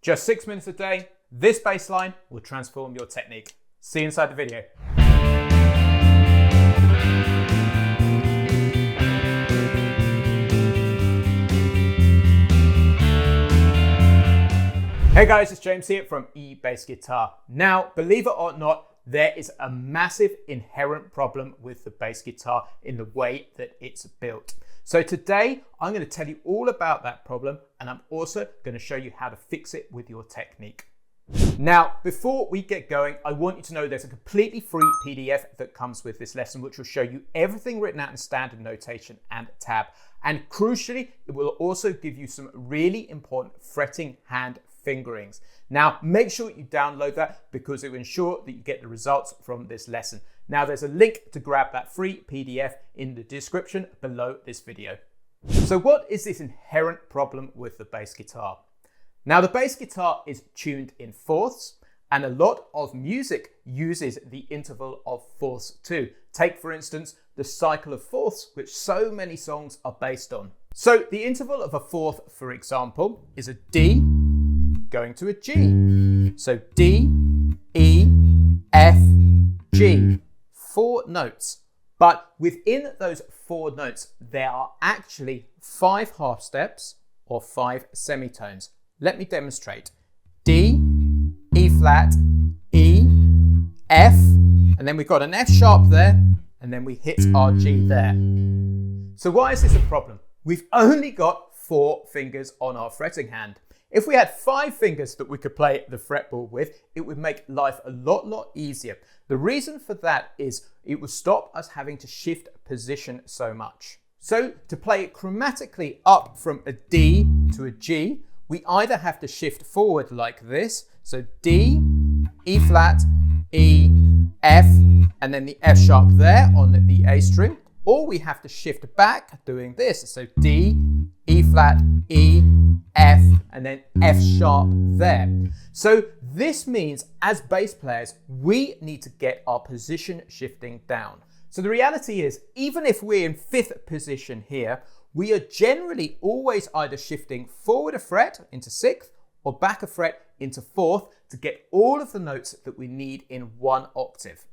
Just 6 minutes a day, this bass line will transform your technique. See you inside the video. Hey guys, it's James here from eBassGuitar. Now, believe it or not, there is a massive inherent problem with the bass guitar in the way that it's built. So today, I'm going to tell you all about that problem, and I'm also going to show you how to fix it with your technique. Now, before we get going, I want you to know there's a completely free PDF that comes with this lesson, which will show you everything written out in standard notation and tab. And crucially, it will also give you some really important fretting hand fingerings. Now, make sure you download that because it will ensure that you get the results from this lesson. Now, there's a link to grab that free PDF in the description below this video. So what is this inherent problem with the bass guitar? Now, the bass guitar is tuned in fourths, and a lot of music uses the interval of fourths too. Take, for instance, the cycle of fourths, which so many songs are based on. So the interval of a fourth, for example, is a D going to a G. So D, E, F, G. 4 notes. But within those 4 notes, there are actually 5 half steps or 5 semitones. Let me demonstrate. D, E flat, E, F, and then we've got an F sharp there, and then we hit our G there. So why is this a problem? We've only got 4 fingers on our fretting hand. If we had 5 fingers that we could play the fretboard with, it would make life a lot easier. The reason for that is it would stop us having to shift position so much. So to play it chromatically up from a D to a G, we either have to shift forward like this, so D, E flat, E, F, and then the F sharp there on the A string, or we have to shift back doing this, so D, E flat, E, F, and then F sharp there. So this means as bass players, we need to get our position shifting down. So the reality is, even if we're in 5th position here, we are generally always either shifting forward a fret into 6th or back a fret into 4th to get all of the notes that we need in 1 octave.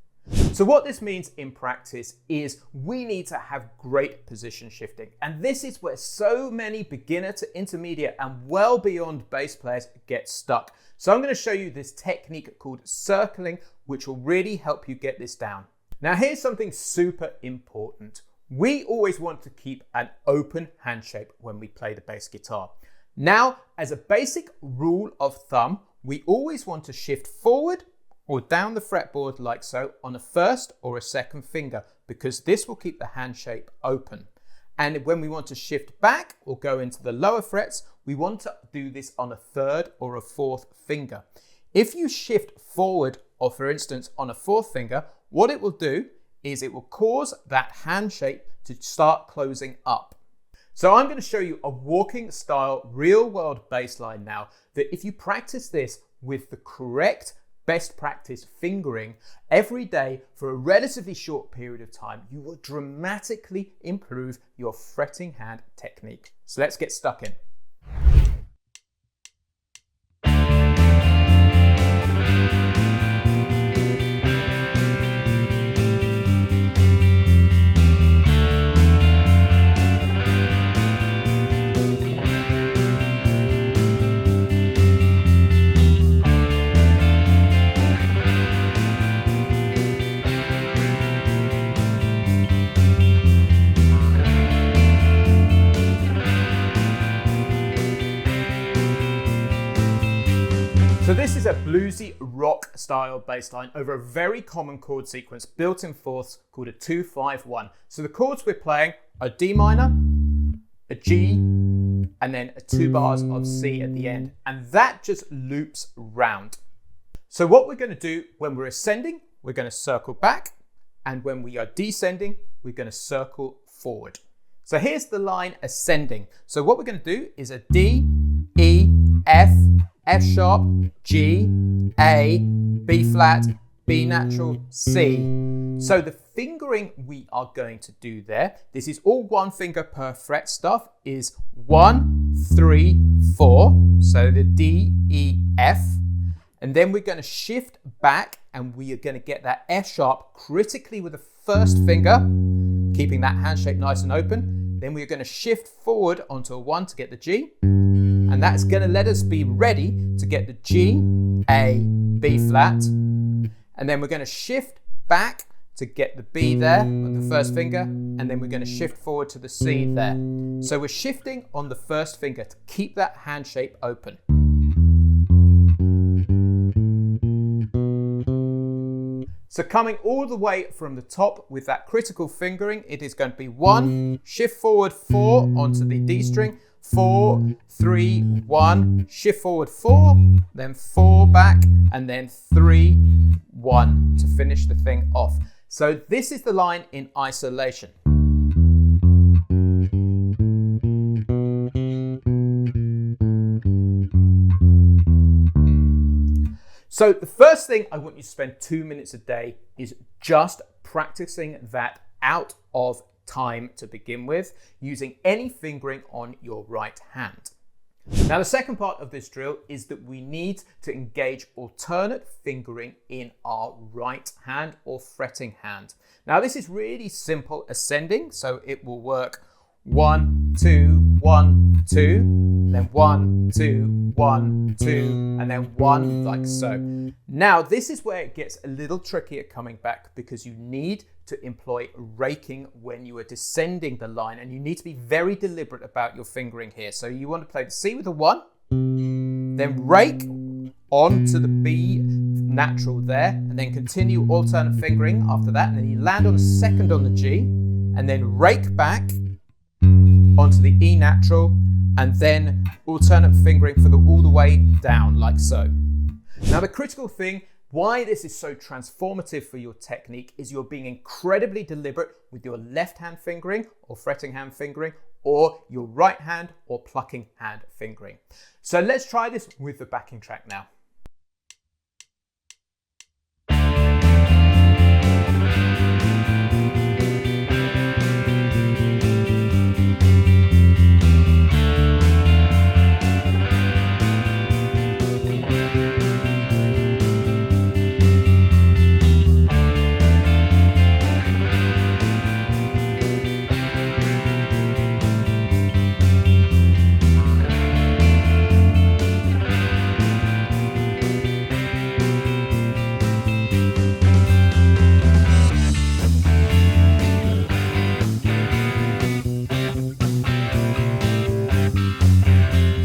So what this means in practice is we need to have great position shifting. And this is where so many beginner to intermediate and well beyond bass players get stuck. So I'm going to show you this technique called circling, which will really help you get this down. Now here's something super important. We always want to keep an open hand shape when we play the bass guitar. Now, as a basic rule of thumb, we always want to shift forward or down the fretboard like so on a 1st or a 2nd finger, because this will keep the hand shape open. And when we want to shift back or go into the lower frets, we want to do this on a 3rd or a 4th finger. If you shift forward, or for instance on a 4th finger, what it will do is it will cause that hand shape to start closing up. So I'm going to show you a walking style real world bass line now, that if you practice this with the correct best practice fingering every day for a relatively short period of time, you will dramatically improve your fretting hand technique. So let's get stuck in. So this is a bluesy rock style bass line over a very common chord sequence built in fourths called a 2-5-1. So the chords we're playing are D minor, a G, and then 2 bars of C at the end. And that just loops round. So what we're going to do when we're ascending, we're going to circle back. And when we are descending, we're going to circle forward. So here's the line ascending. So what we're going to do is a D, E, F, F sharp, G, A, B flat, B natural, C. So the fingering we are going to do there, this is all one finger per fret stuff, is 1, 3, 4. So the D, E, F. And then we're going to shift back and we are going to get that F sharp critically with the first finger, keeping that hand shape nice and open. Then we're going to shift forward onto a 1 to get the G. And that's going to let us be ready to get the G, A, B flat. And then we're going to shift back to get the B there with the first finger. And then we're going to shift forward to the C there. So we're shifting on the first finger to keep that hand shape open. So coming all the way from the top with that critical fingering, it is going to be 1, shift forward 4 onto the D string, 4, 3, 1, shift forward 4, then 4 back, and then 3, 1 to finish the thing off. So this is the line in isolation. So the first thing I want you to spend 2 minutes a day is just practicing that out of time to begin with, using any fingering on your right hand. Now the second part of this drill is that we need to engage alternate fingering in our right hand or fretting hand. Now this is really simple ascending, so it will work 1, 2, 1, 2, then 1, 2, 1, 2, and then 1 like so. Now this is where it gets a little trickier coming back because you need to employ raking when you are descending the line, and you need to be very deliberate about your fingering here. So you want to play the C with a 1, then rake onto the B natural there, and then continue alternate fingering after that, and then you land on a second on the G, and then rake back onto the E natural, and then alternate fingering for all the way down like so. Now the critical thing, why this is so transformative for your technique, is you're being incredibly deliberate with your left hand fingering or fretting hand fingering, or your right hand or plucking hand fingering. So let's try this with the backing track now.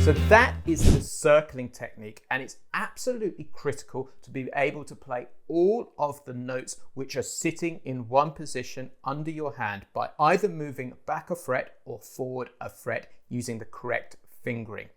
So that is the circling technique, and it's absolutely critical to be able to play all of the notes which are sitting in one position under your hand by either moving back a fret or forward a fret using the correct fingering.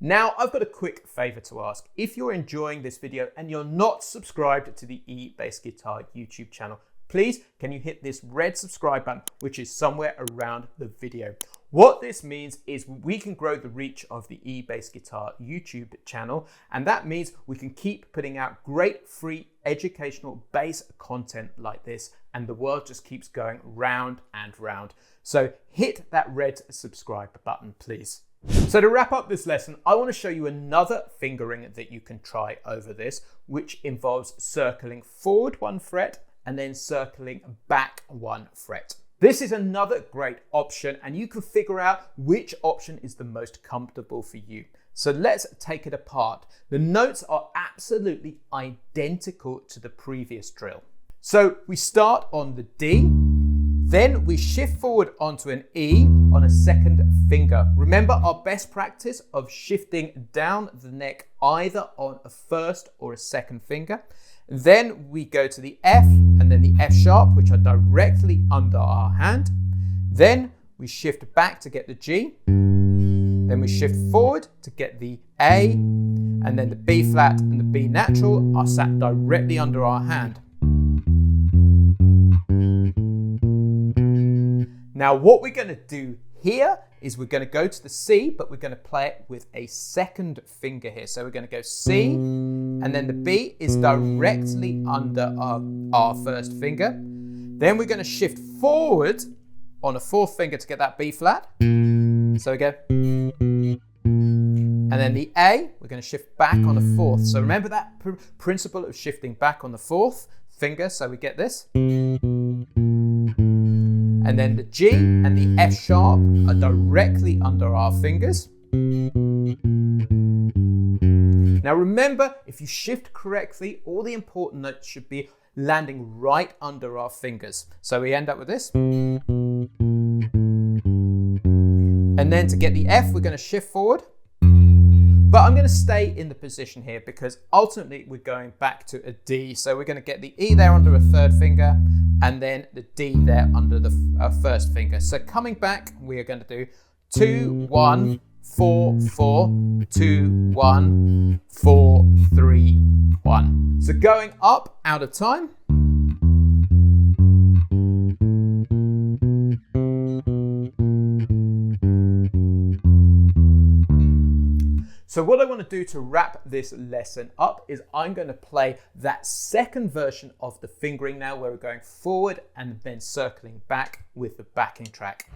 Now, I've got a quick favor to ask. If you're enjoying this video and you're not subscribed to the eBassGuitar YouTube channel, please can you hit this red subscribe button, which is somewhere around the video. What this means is we can grow the reach of the eBassGuitar YouTube channel, and that means we can keep putting out great free educational bass content like this, and the world just keeps going round and round. So hit that red subscribe button, please. So to wrap up this lesson, I want to show you another fingering that you can try over this, which involves circling forward 1 fret and then circling back 1 fret. This is another great option, and you can figure out which option is the most comfortable for you. So let's take it apart. The notes are absolutely identical to the previous drill. So we start on the D, then we shift forward onto an E on a second finger. Remember our best practice of shifting down the neck either on a first or a second finger. Then we go to the F and then the F sharp, which are directly under our hand. Then we shift back to get the G. Then we shift forward to get the A, and then the B flat and the B natural are sat directly under our hand. Now what we're going to do here is we're going to go to the C, but we're going to play it with a second finger here. So we're going to go C, and then the B is directly under our first finger. Then we're going to shift forward on a fourth finger to get that B flat. So we go. And then the A, we're going to shift back on a fourth. So remember that principle of shifting back on the fourth finger. So we get this. And then the G and the F sharp are directly under our fingers. Now remember, if you shift correctly, all the important notes should be landing right under our fingers. So we end up with this. And then to get the F, we're going to shift forward. But I'm going to stay in the position here because ultimately we're going back to a D. So we're going to get the E there under a third finger and then the D there under the first finger. So coming back, we are going to do 2, 1, 4, 4, 2, 1, 4, 3, 1. So going up out of time. So what I want to do to wrap this lesson up is I'm going to play that second version of the fingering now, where we're going forward and then circling back with the backing track.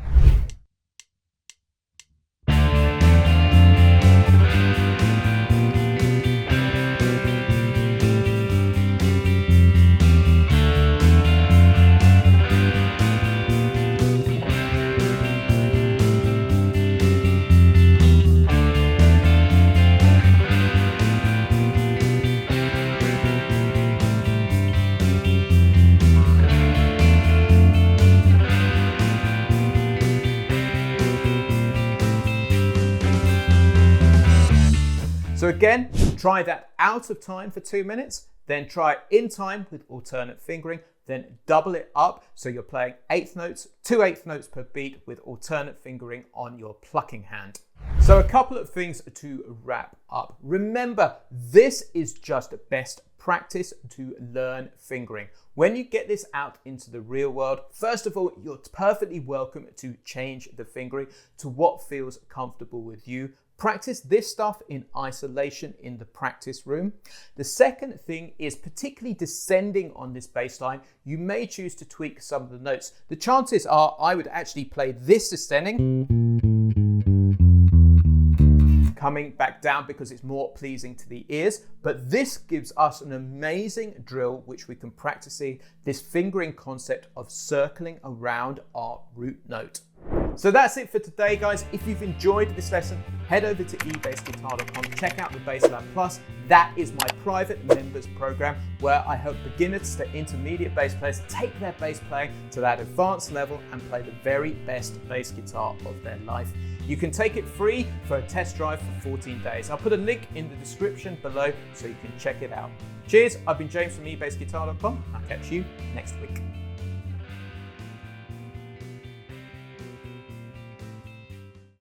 So again, try that out of time for 2 minutes, then try it in time with alternate fingering, then double it up so you're playing 8th notes, 2 8th notes per beat with alternate fingering on your plucking hand. So a couple of things to wrap up. Remember, this is just best practice to learn fingering. When you get this out into the real world, first of all, you're perfectly welcome to change the fingering to what feels comfortable with you. Practice this stuff in isolation in the practice room. The second thing is, particularly descending on this bass line, you may choose to tweak some of the notes. The chances are I would actually play this descending, coming back down because it's more pleasing to the ears, but this gives us an amazing drill which we can practice this fingering concept of circling around our root note. So that's it for today, guys. If you've enjoyed this lesson, head over to eBassGuitar.com, check out the Bassline Plus. That is my private members program where I help beginners to intermediate bass players take their bass playing to that advanced level and play the very best bass guitar of their life. You can take it free for a test drive for 14 days. I'll put a link in the description below so you can check it out. Cheers, I've been James from eBassGuitar.com. I'll catch you next week.